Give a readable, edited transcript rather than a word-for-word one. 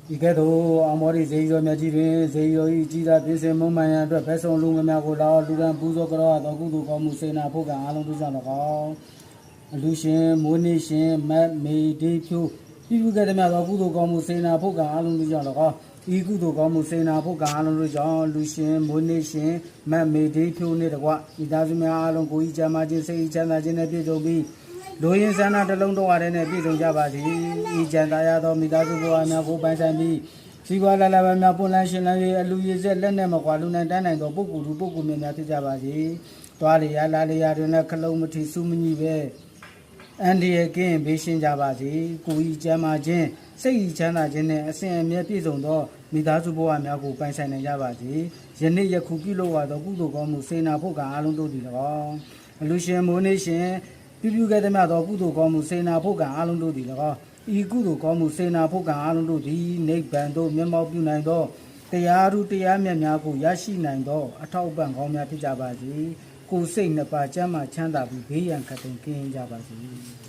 ဒီကဲ့သို့အမောရီဇေယျတော်မြတ်ကြီးတွင်ဇေယျတော်၏ကြီးသာပြည့်စုံမွမ်းမံရန်အတွက်ဘက်ဆုံးလူငယ်များကိုလာလူရန်ပူဇော်ကြောသောကုသိုလ်ကောင်းမှုစေနာဖို့ကအားလုံးတို့ကြောင့်၎င်းအလူရှင်မိုးနေရှင်မတ်မေဒီဖြိုးပြုကဲ့သည်များသောကုသိုလ်ကောင်းမှုစေနာဖို့ကအားလုံးတို့ကြောင့်၎င်းဤကုသိုလ်ကောင်းမှုစေနာဖို့ကအားလုံးတို့ကြောင့်လူရှင်မိုးနေရှင်မတ်မေဒီဖြိုးနှင့်တကွဤသားစုများအားလုံးကိုယ်ဤချမ်းသာခြင်းစိတ်ဤချမ်းသာခြင်းနဲ့ပြည့်စုံပြီးလူရင်းဆန္ဒတစ်လုံးတော်ရတဲ့နဲ့ပြည့်စုံကြပါစေဤကြံသားရသောမိသားစုဘဝများကိုပိုင်ဆိုင်ပြီးစီပွားလာလာပါများပွန်လန်းရှင်လန်း၍အလူရည်ဆက်လက်နဲ့မကွာလူနိုင်တန်းနိုင်သောပုဂ္ဂိုလ်များဖြစ်ကြပါစေတွားလျာလာလျာတွင်လည်းခလုံးမထီစုမညီပဲအန်ဒီရဲ့ကင်းဘေးရှင်းကြပါစေကိုယ်ဤကျမ်းမာခြင်းစိတ်ဤချမ်းသာခြင်းနဲ့အစဉ်အမြဲပြည့်စုံသောမိသားစုဘဝများကိုပိုင်ဆိုင်နိုင်ကြပါစေယနေ့ယခုပြုလို့ရသောကုသိုလ်ကောင်းမှုစေနာဖို့ကအားလုံးတို့ဒီ၎င်းအလူရှင်မိုးနေရှင်ပြုခဲ့သည်များသောကုသိုလ်ကောင်းမှုစေနာဖို့ကအားလုံးတို့သည်၎င်းဤကုသိုလ်ကောင်းမှုစေနာဖို့ကအားလုံးတို့သည်နိဗ္ဗာန်သို့မျက်မှောက်ပြုနိုင်သောတရားဓုတရားမြတ်များကိုရရှိနိုင်သောအထောက်အပံ့ကောင်းများဖြစ်ကြပါစေကိုယ်စိတ်နှစ်ပါးကျမ်းမာချမ်းသာပြီးဘေးရန်ခတ်သိမ်းကင်းကြပါစေ